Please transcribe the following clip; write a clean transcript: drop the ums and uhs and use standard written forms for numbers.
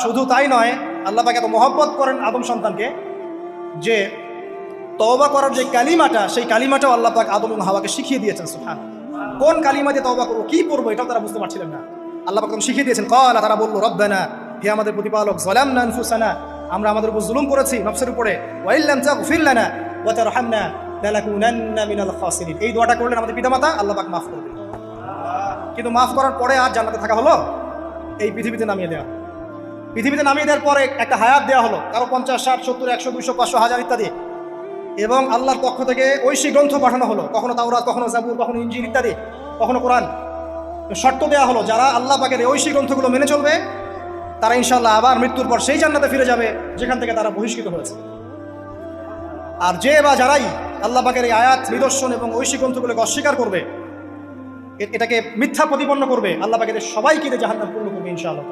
শুধু তাই নয়, আল্লাহ পাক এত মহব্বত করেন আদম সন্তানকে যে তওবা করার যে কালিমাটা, সেই কালিমাটাও আল্লাহ পাক আদম এবং হাওয়াকে শিখিয়ে দিয়েছেন। সুবহানাল্লাহ। কোন কালিমা দিয়ে তওবা করবো, কি পড়বো, এটাও তারা বুঝতে পারছিলেন না। আল্লাহ পাক তখন শিখিয়ে দিয়েছেন। ক্বালা, তারা বলল, রব্বানা, হে আমাদের প্রতিপালক, যালামনা আনফুসানা, আমরা আমাদের উপর জুলুম করেছি, নফসের উপরে, ওয়া ইল্লাম তাগফির লানা ওয়া তারহামনা লানাকুনান্না মিনাল খাসিরিন। এই দোয়াটা করলেন আমাদের পিতামাতা, আল্লাহ পাক মাফ করবেন। কিন্তু মাফ করার পরে আর জান্নাতে থাকা হলো? এই পৃথিবীতে নামিয়ে দেওয়া। পৃথিবীতে নামিয়ে দেওয়ার পরে একটা হায়াত দেওয়া হলো, কারো 50, 60, 70, 100, 200, 500, 1000 ইত্যাদি। এবং আল্লাহর পক্ষ থেকে ঐশী গ্রন্থ পাঠানো হলো, কখনো তাওরাত, কখনো জাবুর, কখনো ইনজিল ইত্যাদি, কখনো কোরআন। শর্ত দেওয়া হলো, যারা আল্লাহ পাকের এই ঐশী গ্রন্থগুলো মেনে চলবে তারা ইনশাআল্লাহ আবার মৃত্যুর পর সেই জান্নাতে ফিরে যাবে যেখান থেকে তারা বহিষ্কৃত হয়েছে। আর যে বা যারাই আল্লাহ পাকের এই আয়াত, নিদর্শন এবং ঐশী গ্রন্থগুলোকে অস্বীকার করবে, এটাকে মিথ্যা প্রতিপন্ন করবে, আল্লাহ পাকের সবাইকে জাহান্নামে পূর্ণ করবে ইনশাআল্লাহ।